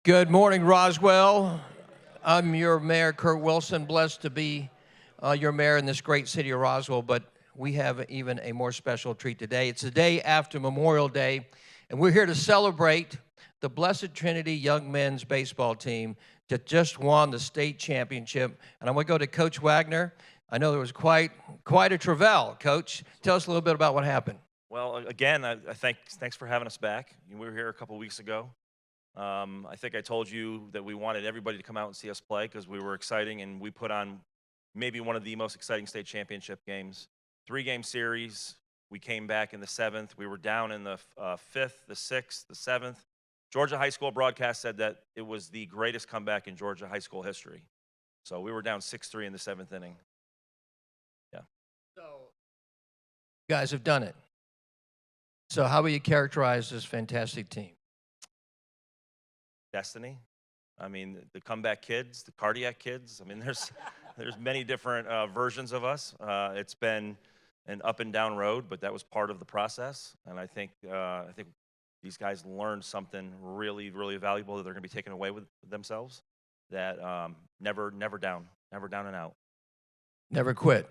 Good morning, Roswell. I'm your mayor, Kurt Wilson, blessed to be your mayor in this great city of Roswell, but we have even a more special treat today. It's the day after Memorial Day, and we're here to celebrate the Blessed Trinity young men's baseball team that just won the state championship. And I'm going to go to Coach Wagner. I know there was quite a travail. Coach, tell us a little bit about what happened. Well, again, thanks for having us back. We were here a couple weeks ago. I think I told you that we wanted everybody to come out and see us play because we were exciting, and we put on maybe one of the most exciting state championship games. 3-game series. We came back in the 7th. We were down in the 5th, the 6th, the 7th. Georgia High School broadcast said that it was the greatest comeback in Georgia high school history. So we were down 6-3 in the 7th inning. Yeah. So you guys have done it. So how will you characterize this fantastic team? Destiny. I mean, the comeback kids, the cardiac kids. I mean, there's many different versions of us. It's been an up and down road, but that was part of the process. And I think these guys learned something really, really valuable that they're going to be taking away with themselves. That never down and out. Never quit.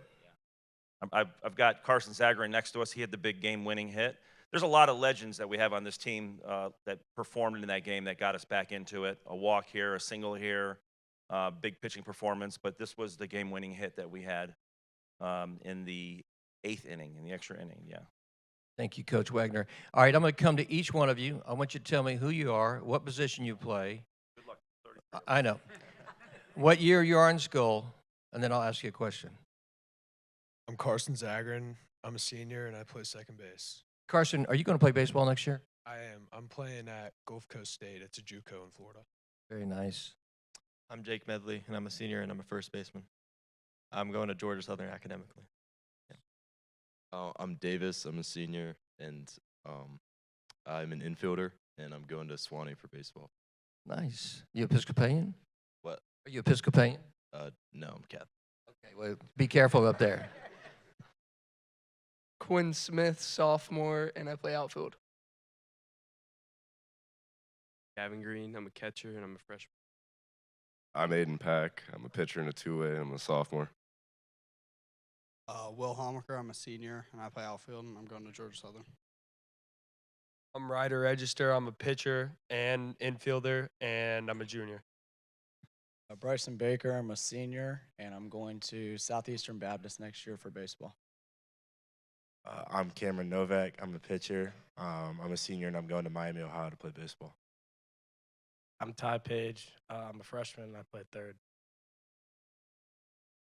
I've got Carson Zagrin next to us. He had the big game-winning hit. There's a lot of legends that we have on this team that performed in that game that got us back into it. A walk here, a single here, big pitching performance. But this was the game-winning hit that we had in the 8th inning, in the extra inning, yeah. Thank you, Coach Wagner. All right, I'm going to come to each one of you. I want you to tell me who you are, what position you play. Good luck. I know. What year you are in school, and then I'll ask you a question. I'm Carson Zagrin. I'm a senior, and I play second base. Carson, are you going to play baseball next year? I am. I'm playing at Gulf Coast State. It's a JUCO in Florida. Very nice. I'm Jake Medley, and I'm a senior, and I'm a first baseman. I'm going to Georgia Southern academically. Yeah. I'm Davis. I'm a senior, and I'm an infielder, and I'm going to Swanee for baseball. Nice. You Episcopalian? What? Are you Episcopalian? No, I'm Catholic. Okay, well, be careful up there. Quinn Smith, sophomore, and I play outfield. Gavin Green, I'm a catcher, and I'm a freshman. I'm Aiden Pack. I'm a pitcher and a two-way. I'm a sophomore. Will Homaker, I'm a senior, and I play outfield, and I'm going to Georgia Southern. I'm Ryder Register, I'm a pitcher and infielder, and I'm a junior. Bryson Baker, I'm a senior, and I'm going to Southeastern Baptist next year for baseball. I'm Cameron Novak. I'm a pitcher. I'm a senior, and I'm going to Miami, Ohio to play baseball. I'm Ty Page. I'm a freshman, and I play third.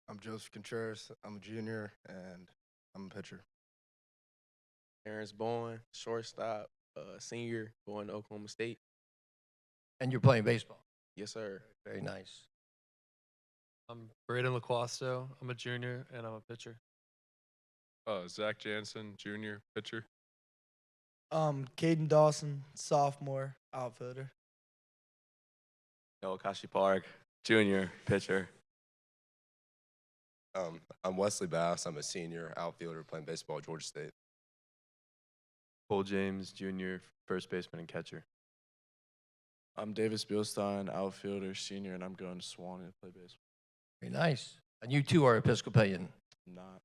I'm Joseph Contreras. I'm a junior, and I'm a pitcher. Terrence Bowen, shortstop, senior, going to Oklahoma State. And you're playing baseball? Yes, sir. Very nice. I'm Braden Lacrosse. I'm a junior, and I'm a pitcher. Zach Jansen, junior, pitcher. Caden Dawson, sophomore, outfielder. Noah Kashi Park, junior, pitcher. I'm Wesley Bass. I'm a senior outfielder playing baseball at Georgia State. Cole James, junior, first baseman and catcher. I'm Davis Bilstein, outfielder, senior, and I'm going to Swanee to play baseball. Very nice. And you too are Episcopalian? I'm not.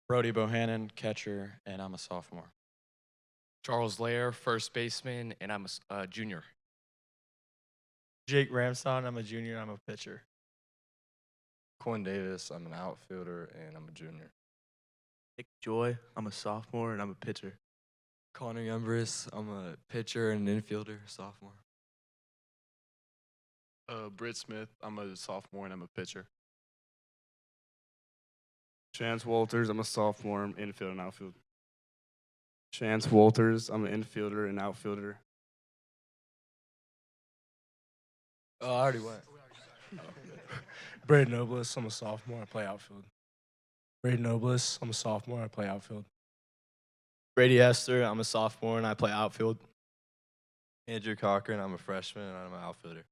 Brody Bohannon, catcher, and I'm a sophomore. Charles Lair, first baseman, and I'm a junior. Jake Ramston, I'm a junior, I'm a pitcher. Quinn Davis, I'm an outfielder, and I'm a junior. Nick Joy, I'm a sophomore, and I'm a pitcher. Connor Ymbras, I'm a pitcher and an infielder, sophomore. Britt Smith, I'm a sophomore, and I'm a pitcher. Chance Walters, I'm a sophomore, I'm infield and outfield. Chance Walters, I'm an infielder and outfielder. I already went. Braden Nobles, I'm a sophomore, I play outfield. Braden Nobles, I'm a sophomore, I play outfield. Brady Esther, I'm a sophomore and I play outfield. Andrew Cochran, I'm a freshman and I'm an outfielder.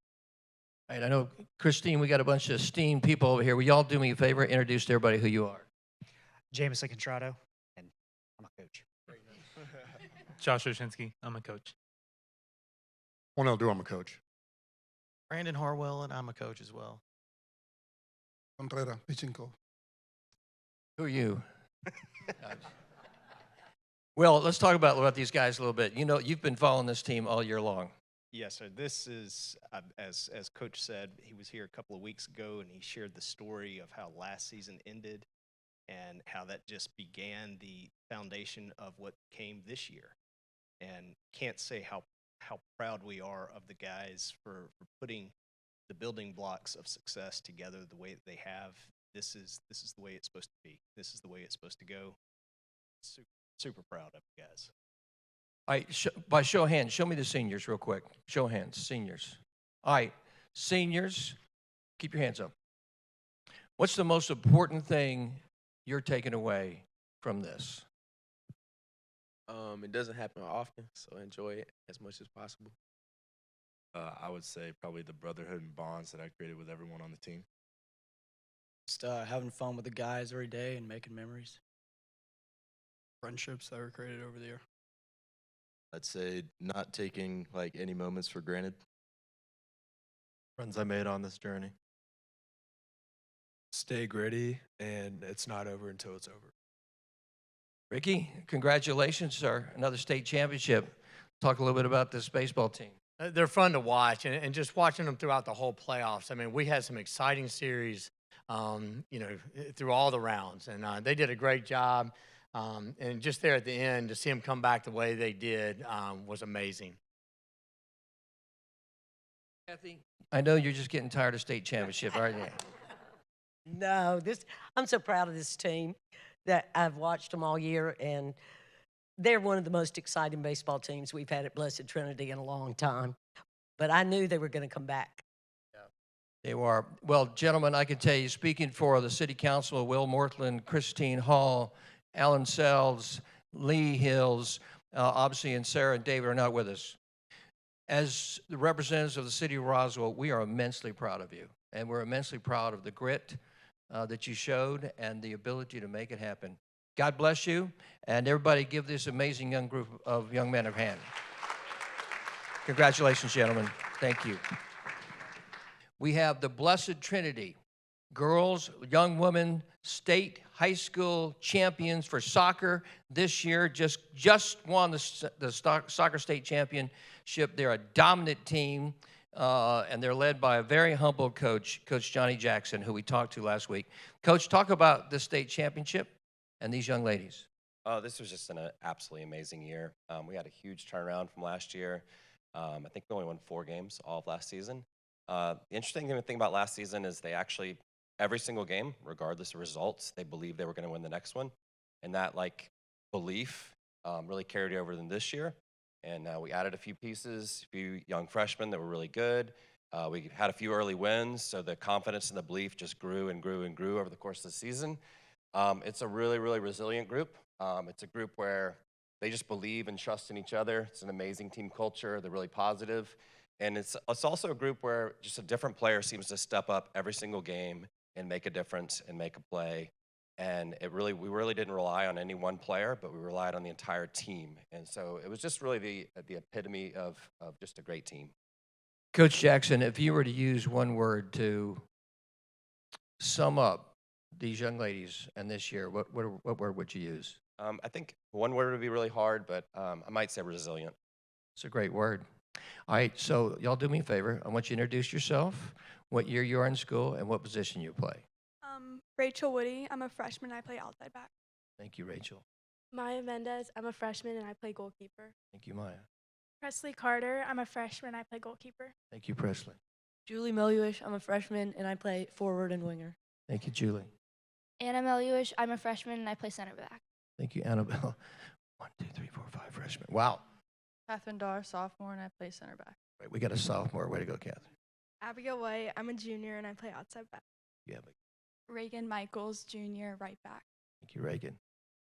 All right, I know, Christine, we got a bunch of esteemed people over here. Will y'all do me a favor, introduce to everybody who you are? Jameson Contrado, and I'm a coach. Josh Oshinsky, I'm a coach. Cornell Drew, I'm a coach. Brandon Harwell, and I'm a coach as well. Contreras, pitching coach. Who are you? Well, let's talk about these guys a little bit. You know, you've been following this team all year long. Yes, sir. This is, as Coach said, he was here a couple of weeks ago, and he shared the story of how last season ended and how that just began the foundation of what came this year. And can't say how proud we are of the guys for putting the building blocks of success together the way that they have. This is the way it's supposed to be. This is the way it's supposed to go. Super proud of you guys. All right, by show of hands, show me the seniors real quick. Show of hands, seniors. All right, seniors, keep your hands up. What's the most important thing you're taking away from this? It doesn't happen often, so enjoy it as much as possible. I would say probably the brotherhood and bonds that I created with everyone on the team. Just having fun with the guys every day and making memories. Friendships that were created over the year. I'd say not taking like any moments for granted. Friends I made on this journey. Stay gritty, and it's not over until it's over. Ricky, congratulations, sir. Another state championship. Talk a little bit about this baseball team. They're fun to watch, and just watching them throughout the whole playoffs. I mean, we had some exciting series, through all the rounds, and they did a great job. And just there at the end, to see them come back the way they did was amazing. Kathy, I know you're just getting tired of state championship, aren't you? No, I'm so proud of this team that I've watched them all year, and they're one of the most exciting baseball teams we've had at Blessed Trinity in a long time. But I knew they were going to come back. They were. Well, gentlemen, I can tell you, speaking for the City Council, Will Mortland, Christine Hall, Alan Sells, Lee Hills, obviously, and Sarah and David are not with us. As the representatives of the city of Roswell, we are immensely proud of you. And we're immensely proud of the grit that you showed and the ability to make it happen. God bless you. And everybody give this amazing young group of young men a hand. Congratulations, gentlemen. Thank you. We have the Blessed Trinity, girls, young women, state high school champions for soccer this year. Just won the soccer state championship. They're a dominant team, and they're led by a very humble coach, Coach Johnny Jackson, who we talked to last week. Coach, talk about the state championship and these young ladies. Oh, this was just an absolutely amazing year. We had a huge turnaround from last year. I think we only won 4 games all of last season. The interesting thing about last season is they actually, every single game, regardless of results, they believed they were going to win the next one. And that belief really carried over in this year. And we added a few pieces, a few young freshmen that were really good. We had a few early wins, so the confidence and the belief just grew and grew and grew over the course of the season. It's a really, really resilient group. It's a group where they just believe and trust in each other. It's an amazing team culture. They're really positive. And it's also a group where just a different player seems to step up every single game and make a difference and make a play. And we really didn't rely on any one player, but we relied on the entire team. And so it was just really the epitome of just a great team. Coach Jackson, if you were to use one word to sum up these young ladies and this year, what word would you use? I think one word would be really hard, but I might say resilient. It's a great word. All right, so y'all do me a favor. I want you to introduce yourself, what year you are in school, and what position you play. Rachel Woody. I'm a freshman. I play outside back. Thank you, Rachel. Maya Mendez. I'm a freshman and I play goalkeeper. Thank you, Maya. Presley Carter. I'm a freshman. I play goalkeeper. Thank you, Presley. Julie Meluish. I'm a freshman and I play forward and winger. Thank you, Julie. Anna Meluish. I'm a freshman and I play center back. Thank you, Annabelle. 1, 2, 3, 4, 5 freshmen. Wow. Catherine Dar, sophomore, and I play center back. Right, we got a sophomore. Way to go, Catherine. Abigail White. I'm a junior and I play outside back. Yeah. Reagan Michaels, junior, right back. Thank you, Reagan.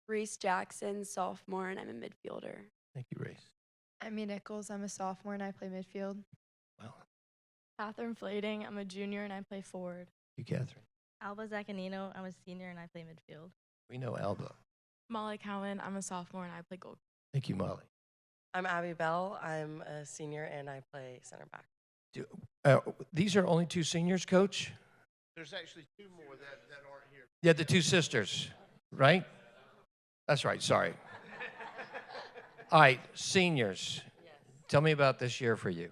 Reese Jackson, sophomore, and I'm a midfielder. Thank you, Reese. Emmy Nichols, I'm a sophomore and I play midfield. Wow. Catherine Flading, I'm a junior and I play forward. Thank you, Catherine. Alba Zaccanino, I'm a senior and I play midfield. We know Alba. Molly Cowan, I'm a sophomore and I play goalkeeper. Thank you, Molly. I'm Abby Bell. I'm a senior and I play center back. These are only 2 seniors, Coach? There's actually 2 more that aren't here. Yeah, the 2 sisters, right? That's right, sorry. All right, seniors. Tell me about this year for you.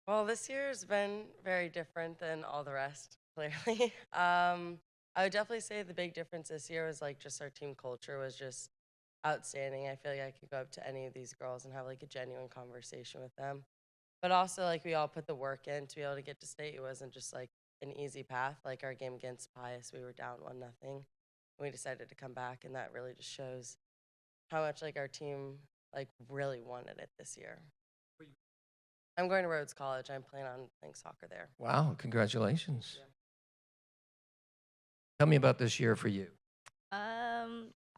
Well, this year's been very different than all the rest, clearly. I would definitely say the big difference this year was like just our team culture was just outstanding. I feel like I could go up to any of these girls and have like a genuine conversation with them. But also like we all put the work in to be able to get to state. It wasn't just like an easy path. Like our game against Pius, we were down 1-0. We decided to come back, and that really just shows how much like our team like really wanted it this year. I'm going to Rhodes College. I'm planning on playing soccer there. Wow, congratulations. Yeah. Tell me about this year for you.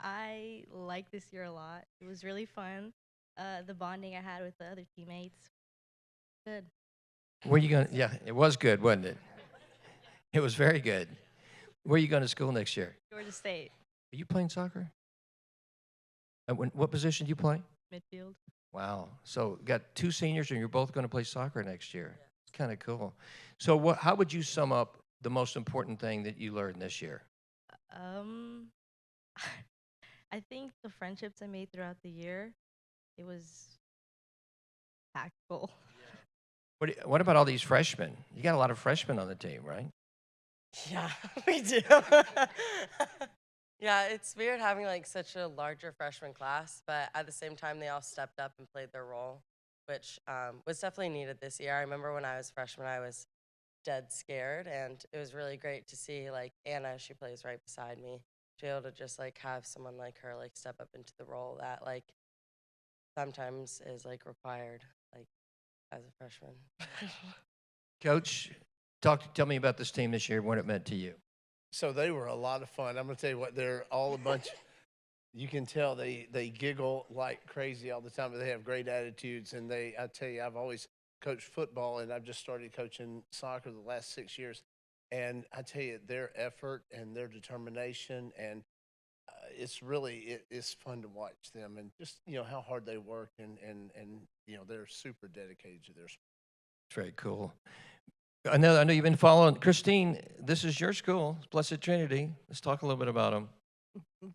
I like this year a lot. It was really fun. The bonding I had with the other teammates, good. Where you going? Yeah, it was good, wasn't it? It was very good. Where are you going to school next year? Georgia State. Are you playing soccer? And what position do you play? Midfield. Wow. So got 2 seniors, and you're both going to play soccer next year. It's kind of cool. So how would you sum up the most important thing that you learned this year? I think the friendships I made throughout the year, it was impactful. What about all these freshmen? You got a lot of freshmen on the team, right? Yeah, we do. Yeah, it's weird having like such a larger freshman class, but at the same time, they all stepped up and played their role, which was definitely needed this year. I remember when I was freshman, I was dead scared, and it was really great to see like Anna, she plays right beside me, to be able to just like have someone like her like step up into the role that like sometimes is like required like as a freshman. Coach, tell me about this team this year, what it meant to you. So they were a lot of fun. I'm going to tell you what, they're all a bunch. You can tell they giggle like crazy all the time, but they have great attitudes. And I tell you, I've always coached football, and I've just started coaching soccer the last 6 years. And I tell you, their effort and their determination, and it's fun to watch them, and just, how hard they work, and they're super dedicated to their sport. Very cool. I know you've been following. Christine, this is your school, Blessed Trinity. Let's talk a little bit about them.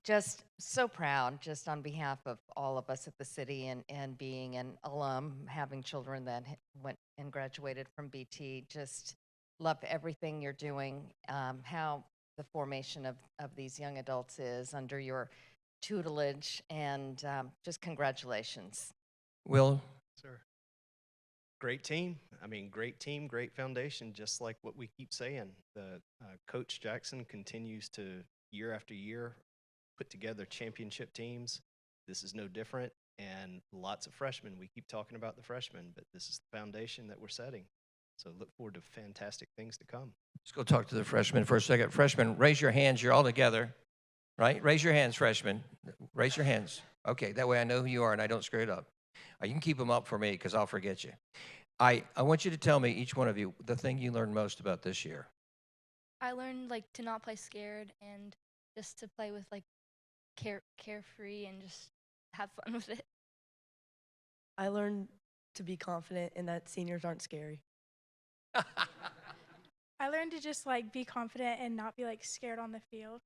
Just so proud, just on behalf of all of us at the city, and being an alum, having children that went and graduated from BT. Just love everything you're doing, how the formation of these young adults is under your tutelage, and just congratulations. Will? Sir. Great team. I mean, great team, great foundation, just like what we keep saying. The Coach Jackson continues to, year after year, put together championship teams. This is no different, and lots of freshmen. We keep talking about the freshmen, but this is the foundation that we're setting. So look forward to fantastic things to come. Let's go talk to the freshmen for a second. Freshmen, raise your hands. You're all together, right? Raise your hands, freshmen. Raise your hands. Okay, that way I know who you are and I don't screw it up. You can keep them up for me because I'll forget you. I want you to tell me, each one of you, the thing you learned most about this year. I learned like to not play scared and just to play with like carefree and just have fun with it. I learned to be confident and that seniors aren't scary. I learned to just like be confident and not be like scared on the field.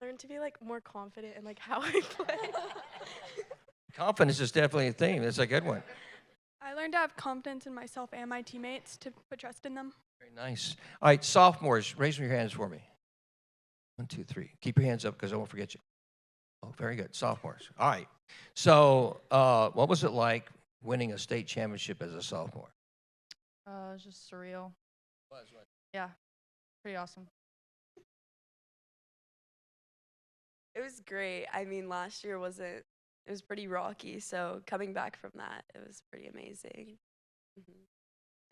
Learned to be like more confident in like how I play. Confidence is definitely a theme. That's a good one. I learned to have confidence in myself and my teammates, to put trust in them. Very nice. All right, sophomores, raise your hands for me. 1, 2, 3. Keep your hands up because I won't forget you. Oh, very good. Sophomores. All right. So what was it like winning a state championship as a sophomore? It was just surreal. Yeah, pretty awesome. It was great. I mean, last year it was pretty rocky, so coming back from that, it was pretty amazing.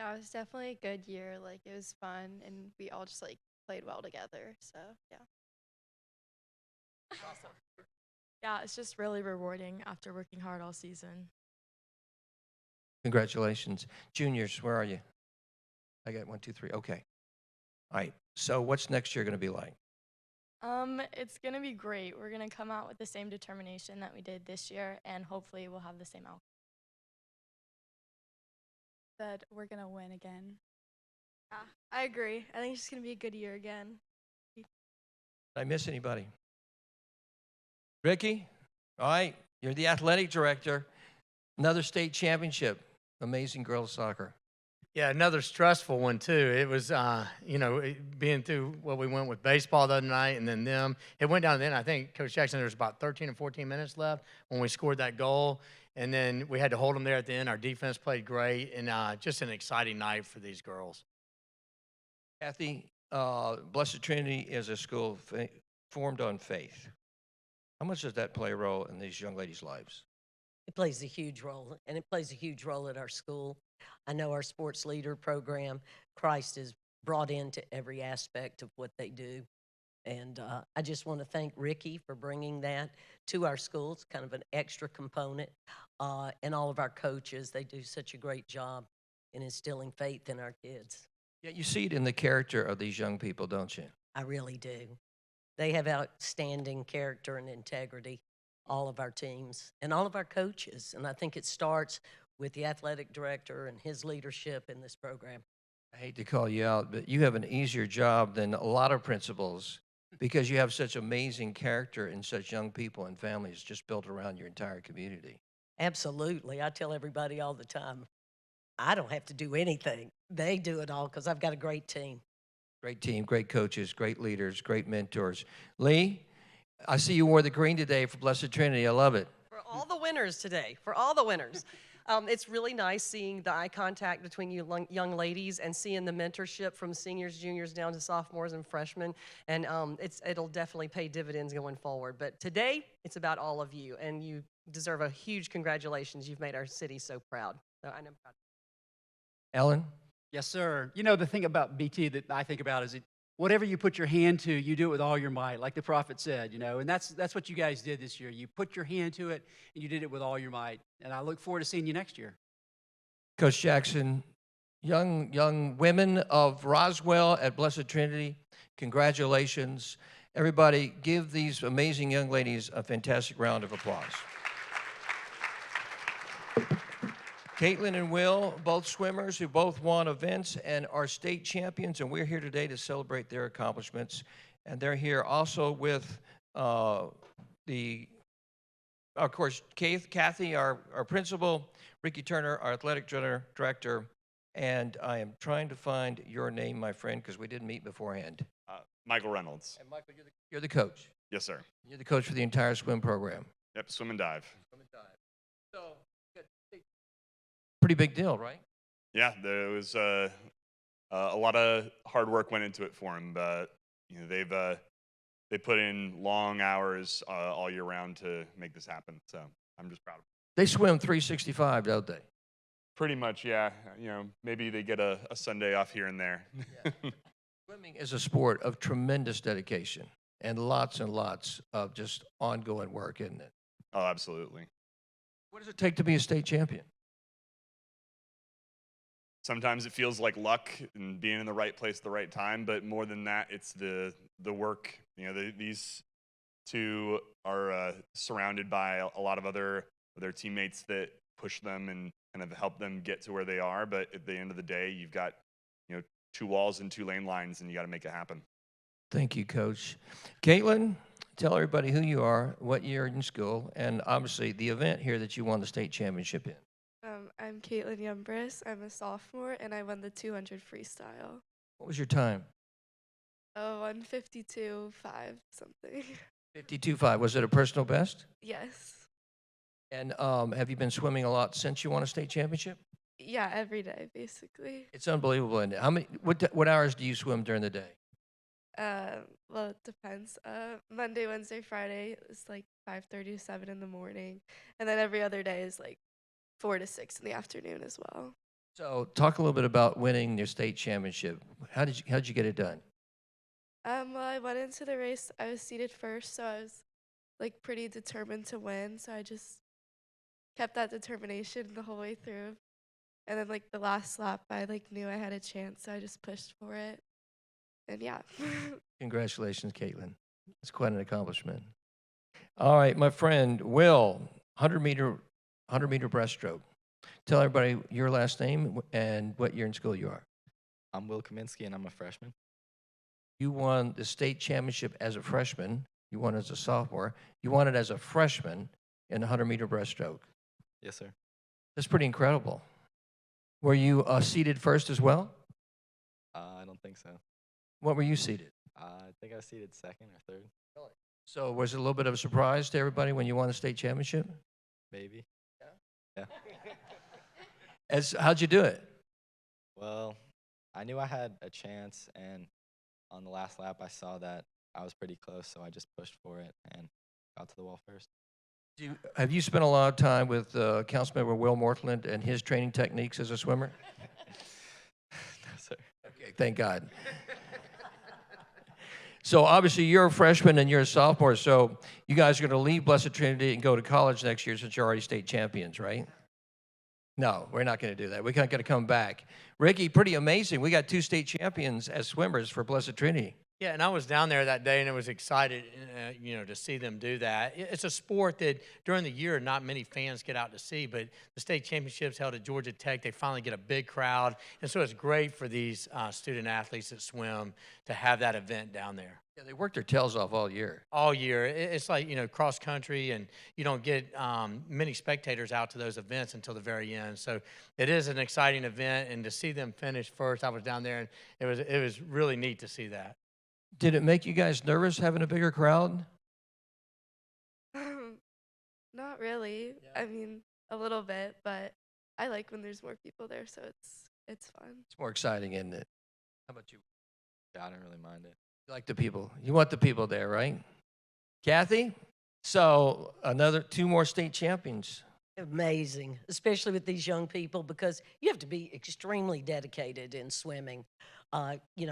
Yeah, it was definitely a good year. Like, it was fun, and we all just like played well together. So yeah. Awesome. Yeah, it's just really rewarding after working hard all season. Congratulations. Juniors, where are you? I got 1, 2, 3. Okay. All right. So what's next year going to be like? It's gonna be great. We're gonna come out with the same determination that we did this year, and hopefully we'll have the same outcome. said, we're going to win again. Yeah, I agree. I think it's going to be a good year again. Did I miss anybody? Ricky? All right, you're the athletic director. Another state championship. Amazing girls soccer. Yeah, another stressful one too. It was, being through what we went with baseball the other night, and then them. It went down to the end. I think Coach Jackson, there was about 13 or 14 minutes left when we scored that goal, and then we had to hold them there at the end. Our defense played great, and just an exciting night for these girls. Kathy, Blessed Trinity is a school formed on faith. How much does that play a role in these young ladies' lives? It plays a huge role, and it plays a huge role at our school. I know our sports leader program, Christ is brought into every aspect of what they do. And I just want to thank Ricky for bringing that to our schools, kind of an extra component, and all of our coaches. They do such a great job in instilling faith in our kids. Yeah, you see it in the character of these young people, don't you? I really do. They have outstanding character and integrity, all of our teams and all of our coaches. And I think it starts with the athletic director and his leadership in this program. I hate to call you out, but you have an easier job than a lot of principals because you have such amazing character and such young people and families just built around your entire community. Absolutely. I tell everybody all the time, I don't have to do anything. They do it all because I've got a great team. Great team, great coaches, great leaders, great mentors. Lee, I see you wore the green today for Blessed Trinity. I love it. For all the winners today, for all the winners. It's really nice seeing the eye contact between you young ladies and seeing the mentorship from seniors, juniors, down to sophomores and freshmen. And it'll definitely pay dividends going forward. But today, it's about all of you, and you deserve a huge congratulations. You've made our city so proud. So I'm proud. Ellen? Yes, sir. You know, the thing about BT that I think about is whatever you put your hand to, you do it with all your might, like the prophet said, you know, and that's what you guys did this year. You put your hand to it, and you did it with all your might. And I look forward to seeing you next year. Coach Jackson, young women of Roswell at Blessed Trinity, congratulations. Everybody, give these amazing young ladies a fantastic round of applause. Caitlyn and Will, both swimmers who both won events and are state champions, and we're here today to celebrate their accomplishments. And they're here also with of course, Kathy, our principal, Ricky Turner, our athletic director, and I am trying to find your name, my friend, because we didn't meet beforehand. Michael Reynolds. And Michael, you're the coach. Yes, sir. You're the coach for the entire swim program. Yep, swim and dive. Swim and dive. So, pretty big deal, right? Yeah, there was a lot of hard work went into it for them, but you know they put in long hours all year round to make this happen. So I'm just proud of them. They swim 365, don't they? Pretty much, yeah. You know, maybe they get a Sunday off here and there. Yeah. Swimming is a sport of tremendous dedication and lots of just ongoing work, isn't it? Oh, absolutely. What does it take to be a state champion? Sometimes it feels like luck and being in the right place at the right time, but more than that, it's the work. You know, these two are surrounded by a lot of other their teammates that push them and kind of help them get to where they are. But at the end of the day, you've got, you know, 2 walls and 2 lane lines, and you got to make it happen. Thank you, Coach. Caitlyn, tell everybody who you are, what year in school, and obviously the event here that you won the state championship in. I'm Caitlyn Ymbras. I'm a sophomore, and I won the 200 freestyle. What was your time? Oh, 152.5 something. 52.5. Was it a personal best? Yes. And have you been swimming a lot since you won a state championship? Yeah, every day basically. It's unbelievable. And what hours do you swim during the day? Well, it depends. Monday, Wednesday, Friday is like 5:30 to 7 in the morning, and then every other day is like 4 to 6 in the afternoon as well. So talk a little bit about winning your state championship. How did you get it done? Well, I went into the race. I was seated first, so I was like pretty determined to win. So I just kept that determination the whole way through. And then like the last lap, I like knew I had a chance, so I just pushed for it. And yeah. Congratulations, Caitlyn. It's quite an accomplishment. All right, my friend Will, 100 meter breaststroke. Tell everybody your last name and what year in school you are. I'm Will Kaminsky, and I'm a freshman. You won the state championship as a freshman. You won as a sophomore. You won it as a freshman in the 100-meter breaststroke. Yes, sir. That's pretty incredible. Were you seated first as well? I don't think so. What were you seated? I think I was seated second or third. So was it a little bit of a surprise to everybody when you won the state championship? Maybe. Yeah. How'd you do it? Well, I knew I had a chance, and on the last lap, I saw that I was pretty close, so I just pushed for it and got to the wall first. Have you spent a lot of time with Councilmember Will Morthland and his training techniques as a swimmer? No, sir. Okay, thank God. So obviously you're a freshman and you're a sophomore, so you guys are going to leave Blessed Trinity and go to college next year since you're already state champions, right? No, we're not going to do that. We're not going to come back. Ricky, pretty amazing. We got 2 state champions as swimmers for Blessed Trinity. Yeah, and I was down there that day, and I was excited, to see them do that. It's a sport that during the year not many fans get out to see, but the state championships held at Georgia Tech, they finally get a big crowd, and so it's great for these student athletes that swim to have that event down there. Yeah, they worked their tails off all year. All year. It's like, cross country, and you don't get many spectators out to those events until the very end. So it is an exciting event, and to see them finish first, I was down there, and it was really neat to see that. Did it make you guys nervous having a bigger crowd? Not really. I mean, a little bit, but I like when there's more people there, so it's fun. It's more exciting, isn't it? How about you? Yeah, I don't really mind it. You like the people. You want the people there, right? Kathy? So 2 more state champions. Amazing, especially with these young people, because you have to be extremely dedicated in swimming,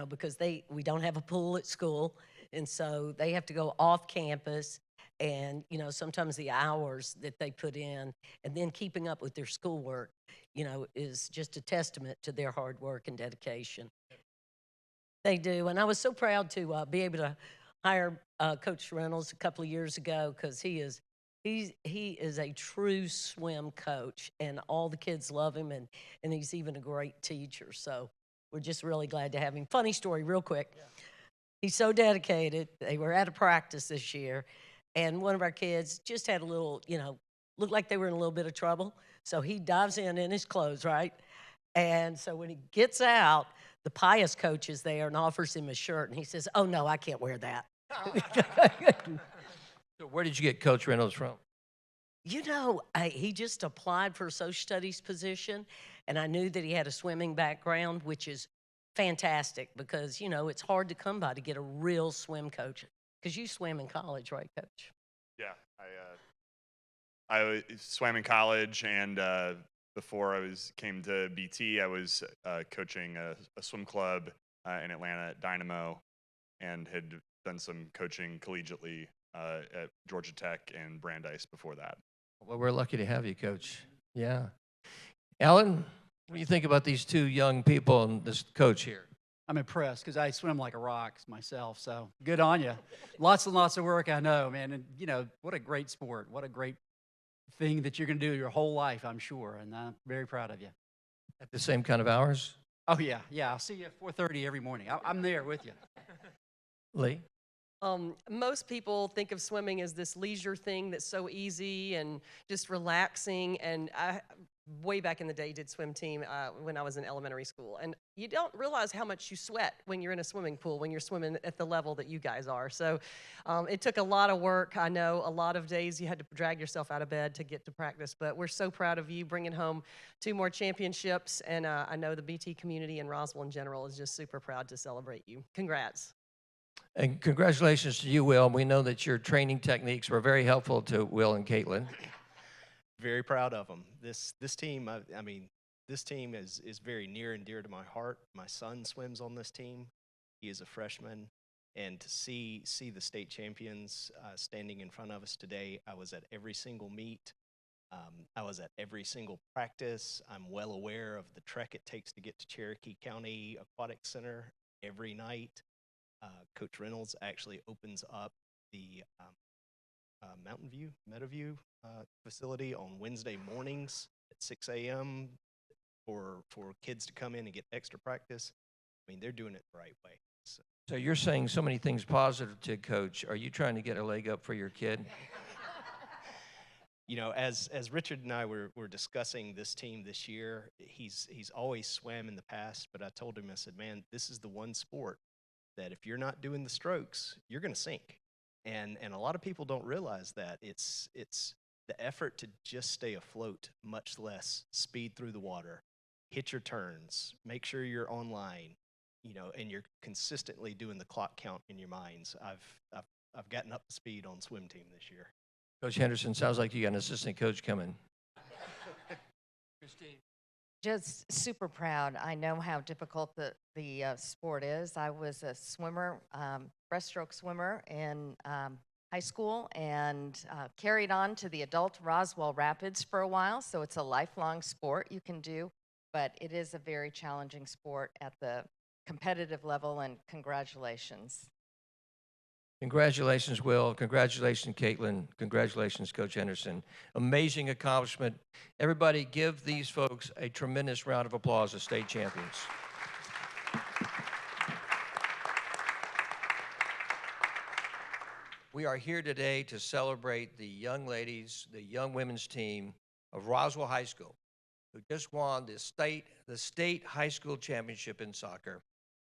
because we don't have a pool at school, and so they have to go off campus, and sometimes the hours that they put in, and then keeping up with their schoolwork, is just a testament to their hard work and dedication. They do, and I was so proud to be able to hire Coach Reynolds a couple of years ago, because he is a true swim coach, and all the kids love him, and he's even a great teacher. So we're just really glad to have him. Funny story, real quick. Yeah. He's so dedicated. They were at a practice this year, and one of our kids just had a little, looked like they were in a little bit of trouble. So he dives in his clothes, right? And so when he gets out, the Pius coach is there and offers him a shirt, and he says, "Oh, no, I can't wear that." So where did you get Coach Reynolds from? He just applied for a social studies position, and I knew that he had a swimming background, which is fantastic because, it's hard to come by to get a real swim coach. Because you swam in college, right, Coach? Yeah, I swam in college, and before I came to BT, I was coaching a swim club in Atlanta at Dynamo, and had done some coaching collegiately at Georgia Tech and Brandeis before that. Well, we're lucky to have you, Coach. Yeah. Alan, what do you think about these 2 young people and this coach here? I'm impressed because I swim like a rock myself, so good on you. Lots and lots of work, I know, man. And, what a great sport. What a great thing that you're going to do your whole life, I'm sure, and I'm very proud of you. At the same kind of hours? Oh, yeah. I'll see you at 4:30 every morning. I'm there with you. Lee? Most people think of swimming as this leisure thing that's so easy and just relaxing. And I, way back in the day, did swim team when I was in elementary school. And you don't realize how much you sweat when you're in a swimming pool, when you're swimming at the level that you guys are. So it took a lot of work. I know a lot of days you had to drag yourself out of bed to get to practice. But we're so proud of you bringing home 2 more championships. And I know the BT community and Roswell in general is just super proud to celebrate you. Congrats. And congratulations to you, Will. We know that your training techniques were very helpful to Will and Caitlyn. Very proud of them. This team, this team is very near and dear to my heart. My son swims on this team. He is a freshman, and to see the state champions standing in front of us today, I was at every single meet. I was at every single practice. I'm well aware of the trek it takes to get to Cherokee County Aquatic Center every night. Coach Reynolds actually opens up the Meadowview facility on Wednesday mornings at 6 a.m. for kids to come in and get extra practice. I mean, they're doing it the right way. So you're saying so many things positive to Coach. Are you trying to get a leg up for your kid? You know, as Richard and I were discussing this team this year, he's always swam in the past, but I told him, I said, man, this is the one sport that if you're not doing the strokes, you're going to sink. And a lot of people don't realize that. It's the effort to just stay afloat, much less speed through the water, hit your turns, make sure you're on line, you know, and you're consistently doing the clock count in your minds. I've gotten up to speed on swim team this year. Coach Henderson, sounds like you got an assistant coach coming. Christine. Just super proud. I know how difficult the sport is. I was a swimmer, breaststroke swimmer in high school, and carried on to the adult Roswell Rapids for a while. So it's a lifelong sport you can do, but it is a very challenging sport at the competitive level. And congratulations. Congratulations, Will. Congratulations, Caitlyn. Congratulations, Coach Henderson. Amazing accomplishment. Everybody give these folks a tremendous round of applause as state champions. We are here today to celebrate the young ladies, the young women's team of Roswell High School, who just won the state high school championship in soccer.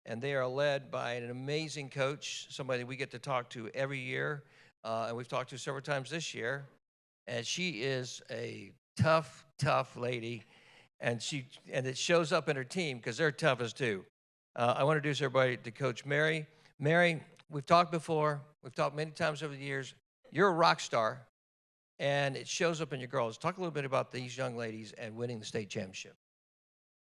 And they are led by an amazing coach, somebody we get to talk to every year, and we've talked to several times this year. And she is a tough, tough lady, and it shows up in her team because they're tough as too. I want to introduce everybody to Coach Mary. Mary, we've talked before. We've talked many times over the years. You're a rock star, and it shows up in your girls. Talk a little bit about these young ladies and winning the state championship.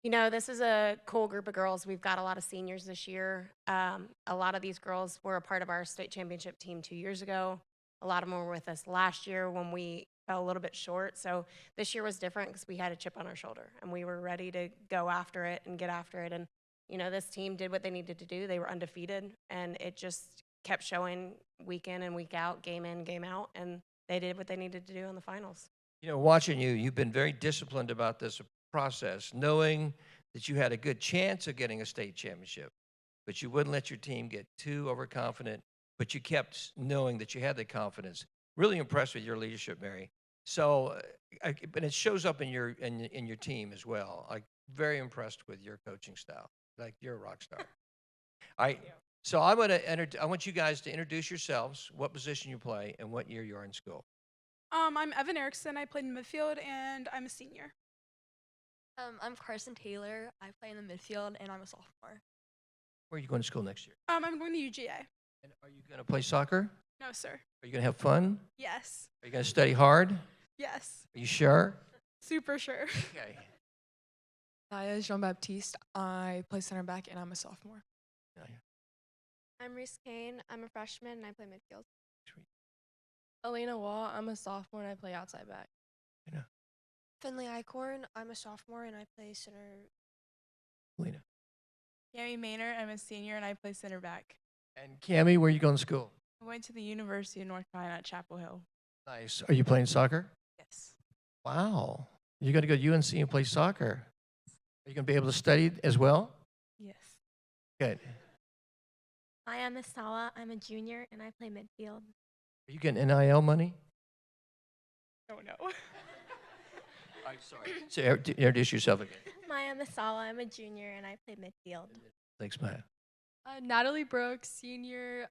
You know, this is a cool group of girls. We've got a lot of seniors this year. A lot of these girls were a part of our state championship team 2 years ago. A lot of them were with us last year when we fell a little bit short. So this year was different because we had a chip on our shoulder and we were ready to go after it and get after it. And, you know, this team did what they needed to do. They were undefeated, and it just kept showing week in and week out, game in, game out, and they did what they needed to do in the finals. You know, watching you, you've been very disciplined about this process, knowing that you had a good chance of getting a state championship, but you wouldn't let your team get too overconfident, but you kept knowing that you had the confidence. Really impressed with your leadership, Mary. So, but it shows up in your team as well. Like, very impressed with your coaching style. Like, you're a rock star. All right. So I want you guys to introduce yourselves, what position you play, and what year you are in school. I'm Evan Erickson. I played in midfield, and I'm a senior. I'm Carson Taylor. I play in the midfield, and I'm a sophomore. Where are you going to school next year? I'm going to UGA. And are you going to play soccer? No, sir. Are you going to have fun? Yes. Are you going to study hard? Yes. Are you sure? Super sure. Okay. Naya Jean-Baptiste. I play center back, and I'm a sophomore. I'm Reese Kane. I'm a freshman, and I play midfield. Elena Wall. I'm a sophomore, and I play outside back. Yeah. Finley Eichhorn. I'm a sophomore, and I play center. Lena. Cami Maynard. I'm a senior, and I play center back. And Cami, where are you going to school? I went to the University of North Carolina at Chapel Hill. Nice. Are you playing soccer? Yes. Wow. You're going to go to UNC and play soccer. Are you going to be able to study as well? Yes. Good. Hi, I'm Asawa. I'm a junior, and I play midfield. Are you getting NIL money? Oh, no. I'm sorry. So introduce yourself again. Hi, I'm Asawa. I'm a junior, and I play midfield. Thanks, Maya. Natalie Brooks, senior,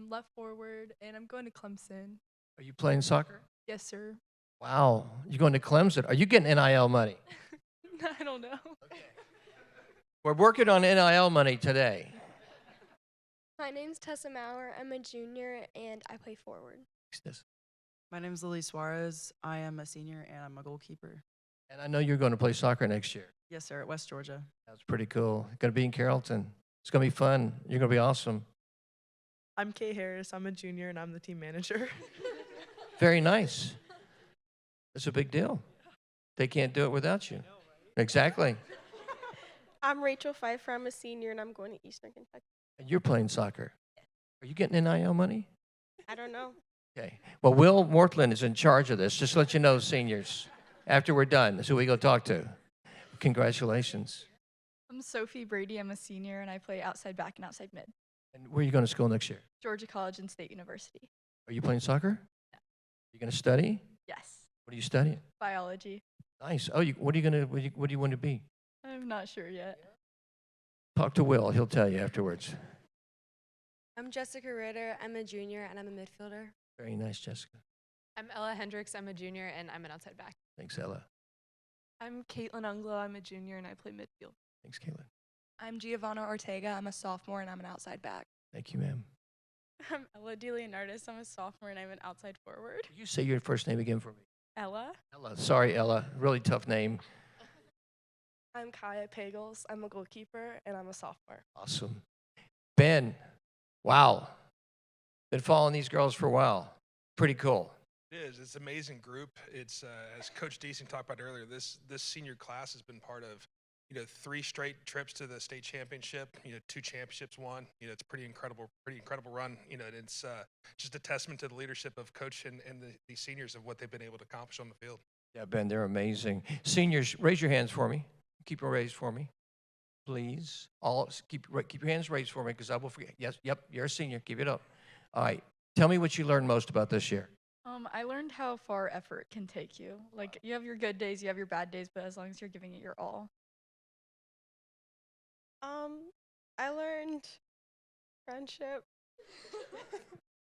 left forward, and I'm going to Clemson. Are you playing soccer? Yes, sir. Wow. You're going to Clemson. Are you getting NIL money? I don't know. We're working on NIL money today. My name's Tessa Maurer. I'm a junior, and I play forward. My name's Lily Suarez. I am a senior, and I'm a goalkeeper. And I know you're going to play soccer next year. Yes, sir, at West Georgia. That's pretty cool. Going to be in Carrollton. It's going to be fun. You're going to be awesome. I'm Kay Harris. I'm a junior, and I'm the team manager. Very nice. That's a big deal. They can't do it without you. Exactly. I'm Rachel Pfeiffer. I'm a senior, and I'm going to Eastern Kentucky. And you're playing soccer. Are you getting NIL money? I don't know. Okay. Well, Will Mortland is in charge of this. Just to let you know, seniors. after we're done. That's who we go talk to. Congratulations. I'm Sophie Brady. I'm a senior, and I play outside back and outside mid. And where are you going to school next year? Georgia College and State University. Are you playing soccer? No. You going to study? Yes. What are you studying? Biology. Nice. Oh, what do you want to be? I'm not sure yet. Talk to Will. He'll tell you afterwards. I'm Jessica Ritter. I'm a junior and I'm a midfielder. Very nice, Jessica. I'm Ella Hendricks. I'm a junior and I'm an outside back. Thanks, Ella. I'm Caitlyn Unglo. I'm a junior and I play midfield. Thanks, Caitlin. I'm Giovanna Ortega. I'm a sophomore and I'm an outside back. Thank you, ma'am. I'm Ella DeLeonardis. I'm a sophomore and I'm an outside forward. Could you say your first name again for me? Ella. Ella. Sorry, Ella. Really tough name. I'm Kaya Pagels. I'm a goalkeeper and I'm a sophomore. Awesome. Ben. Wow. Been following these girls for a while. Pretty cool. It is. It's an amazing group. It's as Coach Deasing talked about earlier. This senior class has been part of 3 straight trips to the state championship. 2 championships won. It's a pretty incredible run. And it's just a testament to the leadership of Coach and the seniors of what they've been able to accomplish on the field. Yeah, Ben, they're amazing. Seniors, raise your hands for me. Keep them raised for me, please. All keep your hands raised for me because I will forget. Yes, yep, you're a senior. Keep it up. All right. Tell me what you learned most about this year. I learned how far effort can take you. Like, you have your good days, you have your bad days, but as long as you're giving it your all. I learned friendship.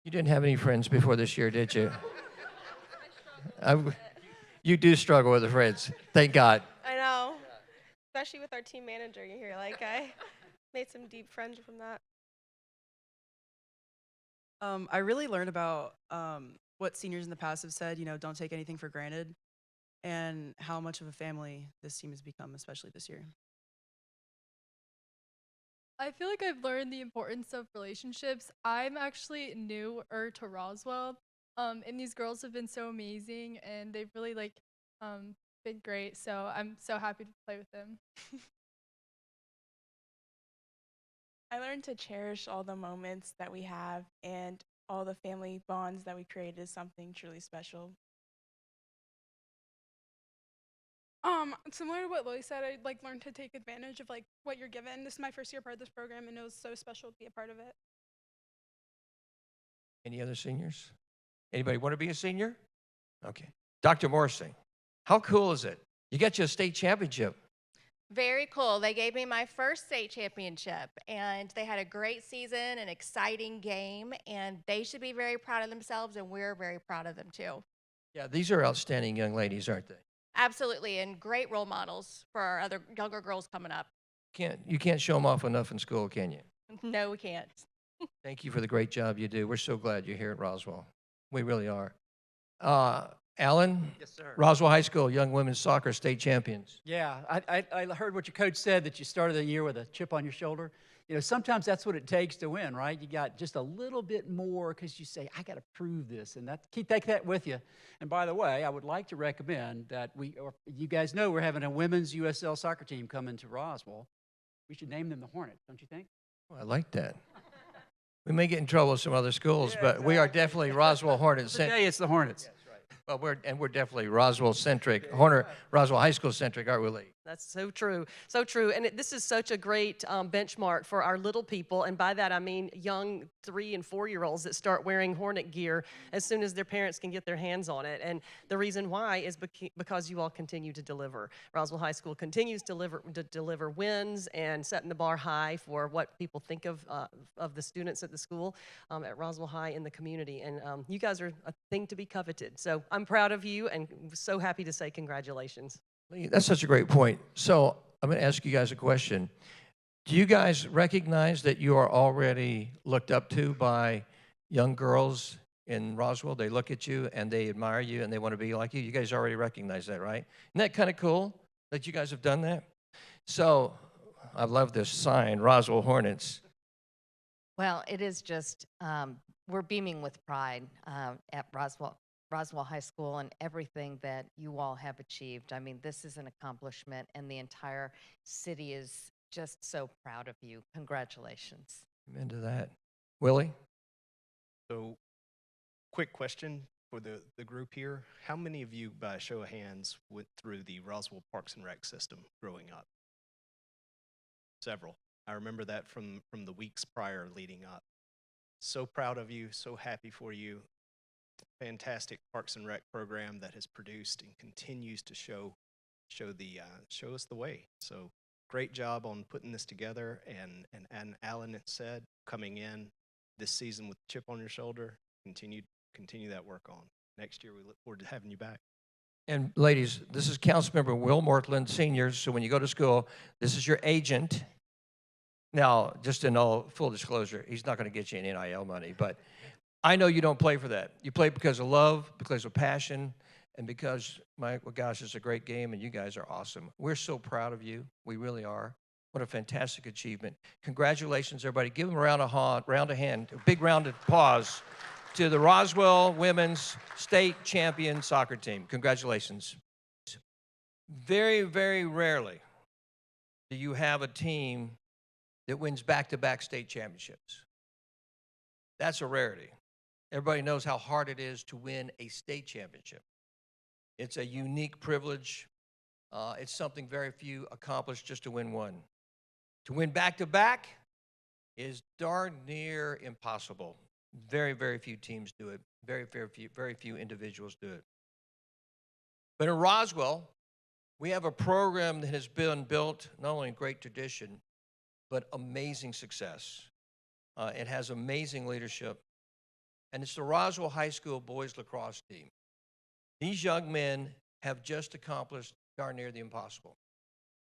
You didn't have any friends before this year, did you? You do struggle with the friends. Thank God. I know, especially with our team manager here. Like, I made some deep friends from that. I really learned about what seniors in the past have said, don't take anything for granted, and how much of a family this team has become, especially this year. I feel like I've learned the importance of relationships. I'm actually newer to Roswell, and these girls have been so amazing, and they've really been great. So I'm so happy to play with them. I learned to cherish all the moments that we have and all the family bonds that we created is something truly special. Similar to what Lily said, I learned to take advantage of what you're given. This is my first year part of this program, and it was so special to be a part of it. Any other seniors? Anybody want to be a senior? Okay. Dr. Morrissey, how cool is it? You got you a state championship. Very cool. They gave me my first state championship, and they had a great season, an exciting game, and they should be very proud of themselves, and we're very proud of them too. Yeah, these are outstanding young ladies, aren't they? Absolutely, and great role models for our other younger girls coming up. You can't show them off enough in school, can you? No, we can't. Thank you for the great job you do. We're so glad you're here at Roswell. We really are. Alan? Yes, sir. Roswell High School Young Women's Soccer State Champions. Yeah, I heard what your coach said, that you started the year with a chip on your shoulder. Sometimes that's what it takes to win, right? You got just a little bit more because you say, I got to prove this, and take that with you. And by the way, I would like to recommend that you guys know we're having a women's USL soccer team coming to Roswell. We should name them the Hornets, don't you think? Oh, I like that. We may get in trouble with some other schools, but we are definitely Roswell Hornets. Today it's the Hornets. Well, we're definitely Roswell-centric, Roswell High School-centric, aren't we, Lee? That's so true, so true. And this is such a great benchmark for our little people. And by that, I mean young 3- and 4-year-olds that start wearing Hornet gear as soon as their parents can get their hands on it. And the reason why is because you all continue to deliver. Roswell High School continues to deliver wins and setting the bar high for what people think of the students at the school, at Roswell High in the community. And you guys are a thing to be coveted. So I'm proud of you and so happy to say congratulations. Lee, that's such a great point. So I'm going to ask you guys a question. Do you guys recognize that you are already looked up to by young girls in Roswell? They look at you and they admire you and they want to be like you. You guys already recognize that, right? Isn't that kind of cool that you guys have done that? So I love this sign, Roswell Hornets. Well, it is just, we're beaming with pride at Roswell High School and everything that you all have achieved. I mean, this is an accomplishment, and the entire city is just so proud of you. Congratulations. Amen to that. Willie? So, quick question. for the group here, how many of you, by a show of hands, went through the Roswell Parks and Rec system growing up? Several. I remember that from the weeks prior leading up. So proud of you, so happy for you. Fantastic Parks and Rec program that has produced and continues to show us the way. So great job on putting this together, and Alan had said, coming in this season with a chip on your shoulder, continue that work on. Next year, we look forward to having you back. And ladies, this is Councilmember Will Mortland, seniors. So when you go to school, this is your agent. Now, just in all full disclosure, he's not going to get you any NIL money, but I know you don't play for that. You play because of love, because of passion, and because, well, gosh, it's a great game, and you guys are awesome. We're so proud of you. We really are. What a fantastic achievement. Congratulations, everybody. Give them a round of hand, a big round of applause to the Roswell Women's State Champion Soccer Team. Congratulations. Very, very rarely do you have a team that wins back-to-back state championships. That's a rarity. Everybody knows how hard it is to win a state championship. It's a unique privilege. It's something very few accomplish just to win one. To win back-to-back is darn near impossible. Very, very few teams do it. Very few individuals do it. But in Roswell, we have a program that has been built not only in great tradition, but amazing success. It has amazing leadership. And it's the Roswell High School boys lacrosse team. These young men have just accomplished darn near the impossible.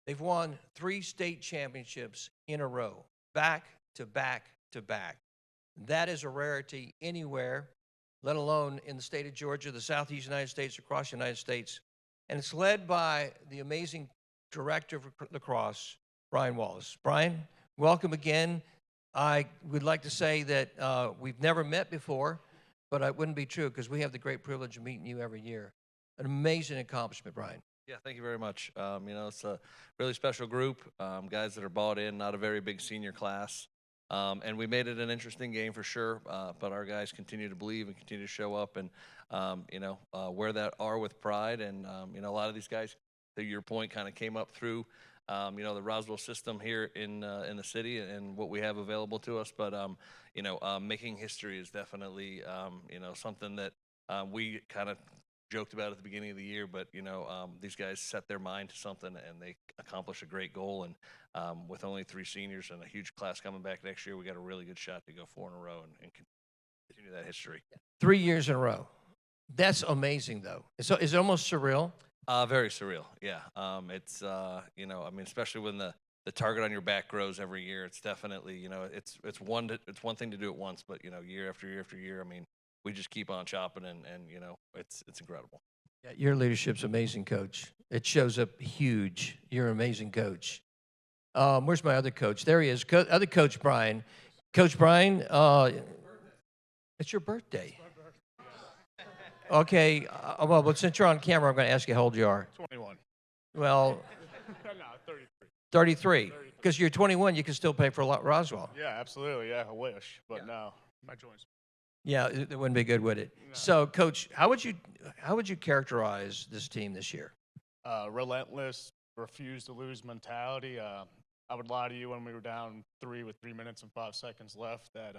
They've won 3 state championships in a row, back to back to back. That is a rarity anywhere, let alone in the state of Georgia, the Southeast United States, across the United States. And it's led by the amazing director of lacrosse, Brian Wallace. Brian, welcome again. I would like to say that we've never met before, but it wouldn't be true because we have the great privilege of meeting you every year. An amazing accomplishment, Brian. Yeah, thank you very much. It's a really special group, guys that are bought in, not a very big senior class. And we made it an interesting game for sure, but our guys continue to believe and continue to show up and, wear that R with pride. And, a lot of these guys, to your point, kind of came up through, the Roswell system here in the city and what we have available to us. But, making history is definitely, something that we kind of joked about at the beginning of the year, but these guys set their mind to something and they accomplish a great goal. And with only 3 seniors and a huge class coming back next year, we got a really good shot to go 4 in a row and continue that history. 3 years in a row. That's amazing, though. So is it almost surreal? Very surreal. Yeah. It's especially when the target on your back grows every year. It's definitely it's one thing to do it once, but year after year after year. We just keep on chopping, and it's incredible. Yeah, your leadership's amazing, Coach. It shows up huge. You're an amazing coach. Where's my other coach? There he is. Other Coach Brian. Coach Brian, it's your birthday. Okay. Well, since you're on camera, I'm going to ask you how old you are. 21. Well, No, 33. 33. Because you're 21, you can still pay for Roswell. Yeah, absolutely. Yeah, I wish, but no, my joints. Yeah, it wouldn't be good, would it? No. So, Coach, how would you characterize this team this year? Relentless, refuse to lose mentality. I would lie to you when we were down 3 with 3 minutes and 5 seconds left that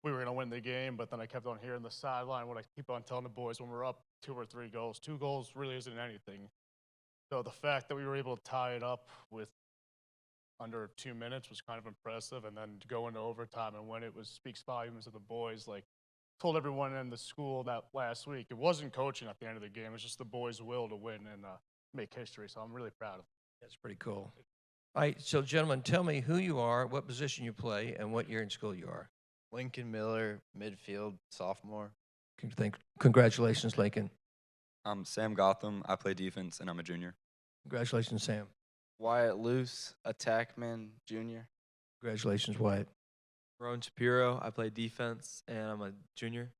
we were going to win the game, but then I kept on hearing the sideline what I keep on telling the boys when we're up 2 or 3 goals. 2 goals really isn't anything. So the fact that we were able to tie it up with under 2 minutes was kind of impressive, and then to go into overtime and win it speaks volumes of the boys. Like, told everyone in the school that last week, it wasn't coaching at the end of the game, it's just the boys' will to win and make history, so I'm really proud of them. That's pretty cool. All right, so gentlemen, tell me who you are, what position you play, and what year in school you are. Lincoln Miller, midfield, sophomore. Congratulations, Lincoln. I'm Sam Gotham. I play defense, and I'm a junior. Congratulations, Sam. Wyatt Luce, attackman, junior. Congratulations, Wyatt. Rowan Shapiro. I play defense, and I'm a junior.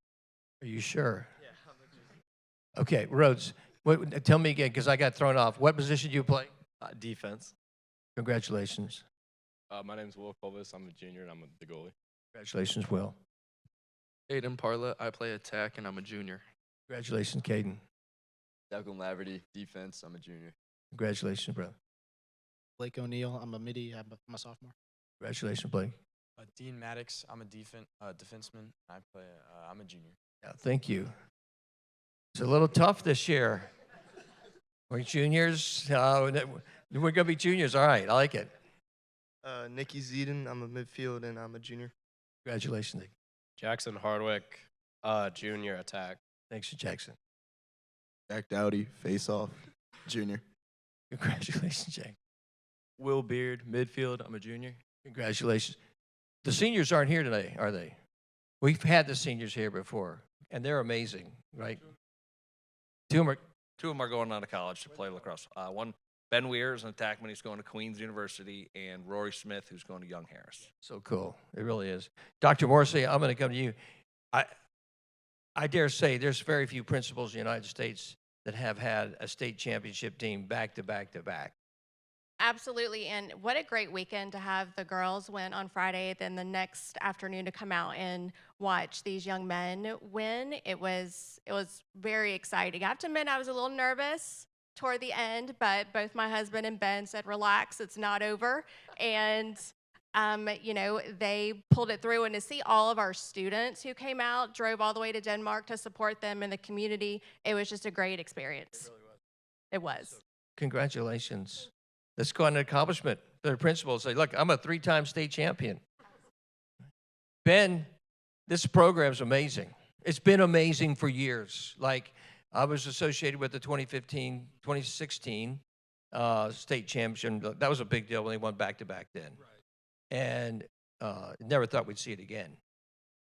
Are you sure? Yeah, I'm a junior. Okay, Rhodes, tell me again, because I got thrown off. What position do you play? Defense. Congratulations. My name's Will Colvis. I'm a junior, and I'm the goalie. Congratulations, Will. Aiden Parla. I play attack, and I'm a junior. Congratulations, Caden. Declan Laverty, defense. I'm a junior. Congratulations, brother. Blake O'Neill, I'm a midi. I'm a sophomore. Congratulations, Blake. Dean Maddox, I'm a defenseman. I'm a junior. Yeah, thank you. It's a little tough this year. We're juniors. We're going to be juniors. All right, I like it. Nicky Zeden, I'm a midfield, and I'm a junior. Congratulations, Nick. Jackson Hardwick, junior attack. Thanks, Jackson. Jack Dowdy, face-off, junior. Congratulations, Jack. Will Beard, midfield. I'm a junior. Congratulations. The seniors aren't here today, are they? We've had the seniors here before, and they're amazing, right? Two of them are going on to college to play lacrosse. One, Ben Weir is an attackman. He's going to Queens University, and Rory Smith, who's going to Young Harris. So cool. It really is. Dr. Morrissey, I'm going to come to you. I dare say there's very few principals in the United States that have had a state championship team back to back to back. Absolutely, and what a great weekend to have the girls win on Friday, then the next afternoon to come out and watch these young men win. It was very exciting. I have to admit, I was a little nervous toward the end, but both my husband and Ben said, relax, it's not over. And, you know, they pulled it through. And to see all of our students who came out, drove all the way to Denmark to support them in the community, it was just a great experience. It really was. It was. So, congratulations. Let's go on an accomplishment. The principal say, look, I'm a 3-time state champion. Ben, this program's amazing. It's been amazing for years. Like, I was associated with the 2016 state championship. That was a big deal when they won back-to-back then. Right. And never thought we'd see it again.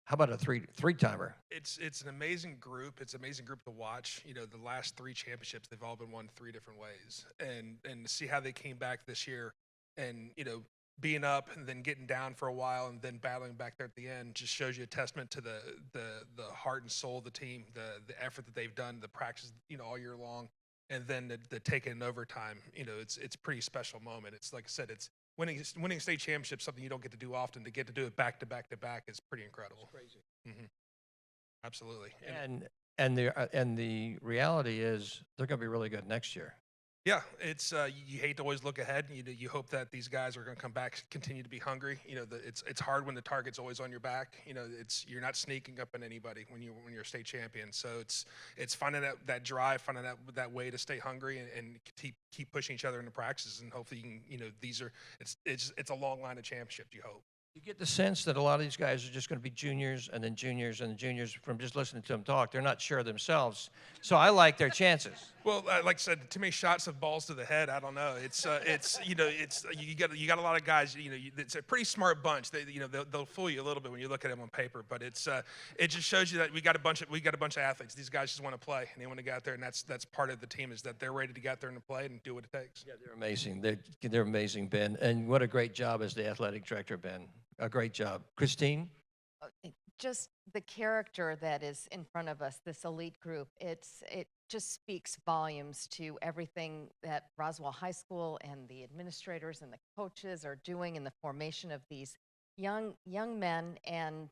How about a three-timer? It's an amazing group. It's an amazing group to watch. You know, the last 3 championships, they've all been won 3 different ways. And to see how they came back this year and, you know, being up and then getting down for a while and then battling back there at the end just shows you a testament to the heart and soul of the team, the effort that they've done, the practice, you know, all year long, and then the taking in overtime. You know, it's a pretty special moment. It's like I said, it's winning state championship, something you don't get to do often. To get to do it back to back to back is pretty incredible. It's crazy. Mm-hmm. Absolutely. And the reality is they're going to be really good next year. Yeah, it's you hate to always look ahead. You hope that these guys are going to come back, continue to be hungry. You know, it's hard when the target's always on your back. You know, you're not sneaking up on anybody when you're a state champion. So it's finding that drive, finding that way to stay hungry and keep pushing each other into practices, and hopefully you can, it's a long line of championships. You hope. You get the sense that a lot of these guys are just going to be juniors and then juniors and juniors from just listening to them talk. They're not sure themselves. So I like their chances. Well, like I said, too many shots of balls to the head. I don't know. You got a lot of guys. You know, it's a pretty smart bunch. They'll fool you a little bit when you look at them on paper, but it just shows you that we got a bunch of athletes. These guys just want to play and they want to get out there, and that's part of the team is that they're ready to get out there and play and do what it takes. Yeah, they're amazing. They're amazing, Ben, and what a great job as the athletic director, Ben. A great job. Christine? Just the character that is in front of us, this elite group, it just speaks volumes to everything that Roswell High School and the administrators and the coaches are doing in the formation of these young men and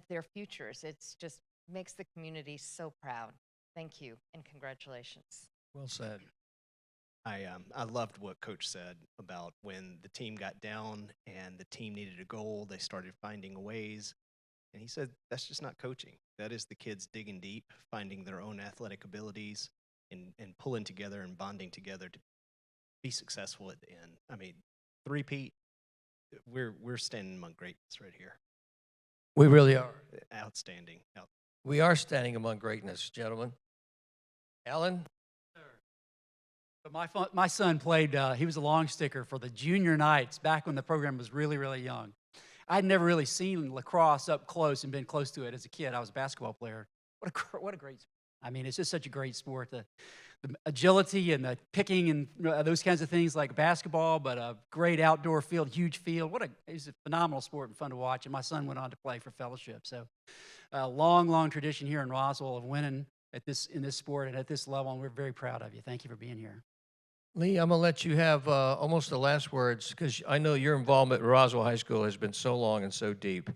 their futures. It's just makes the community so proud. Thank you and congratulations. Well said. I loved what Coach said about when the team got down and the team needed a goal, they started finding ways. And he said, that's just not coaching. That is the kids digging deep, finding their own athletic abilities, and pulling together and bonding together to be successful at the end. I mean, three-peat, we're standing among greatness right here. We really are. Outstanding. We are standing among greatness, gentlemen. Alan? My son played, he was a long sticker for the junior nights back when the program was really, really young. I'd never really seen lacrosse up close and been close to it as a kid. I was a basketball player. What a great sport. I mean, it's just such a great sport. The agility and the picking and those kinds of things like basketball, but a great outdoor field, huge field. It's a phenomenal sport and fun to watch. And my son went on to play for fellowship. So a long, long tradition here in Roswell of winning in this sport and at this level, and we're very proud of you. Thank you for being here. Lee, I'm going to let you have almost the last words because I know your involvement in Roswell High School has been so long and so deep.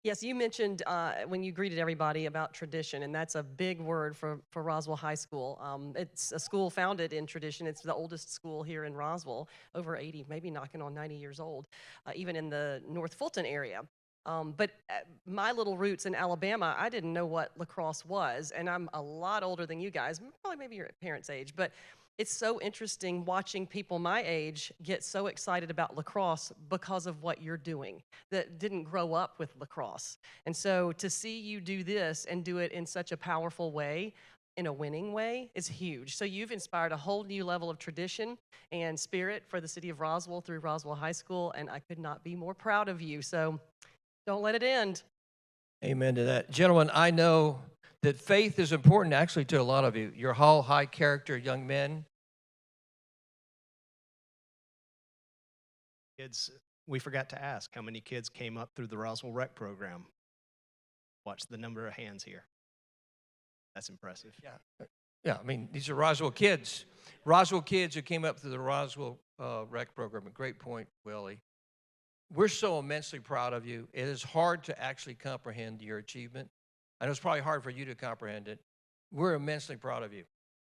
Yes, you mentioned when you greeted everybody about tradition, and that's a big word for Roswell High School. It's a school founded in tradition. It's the oldest school here in Roswell, over 80, maybe knocking on 90 years old, even in the North Fulton area. But my little roots in Alabama, I didn't know what lacrosse was, and I'm a lot older than you guys, probably maybe your parents' age, but it's so interesting watching people my age get so excited about lacrosse because of what you're doing that didn't grow up with lacrosse. And so to see you do this and do it in such a powerful way, in a winning way, is huge. So you've inspired a whole new level of tradition and spirit for the city of Roswell through Roswell High School, and I could not be more proud of you. So don't let it end. Amen to that. Gentlemen, I know that faith is important actually to a lot of you. You're all high character young men. Kids, we forgot to ask how many kids came up through the Roswell Rec program. Watch the number of hands here. That's impressive. Yeah, I mean, these are Roswell kids. Roswell kids who came up through the Roswell Rec program. A great point, Willie. We're so immensely proud of you. It is hard to actually comprehend your achievement. I know it's probably hard for you to comprehend it. We're immensely proud of you.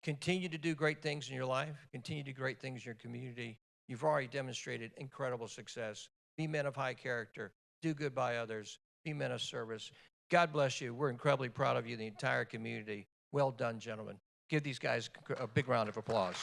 Continue to do great things in your life. Continue to do great things in your community. You've already demonstrated incredible success. Be men of high character. Do good by others. Be men of service. God bless you. We're incredibly proud of you, the entire community. Well done, gentlemen. Give these guys a big round of applause.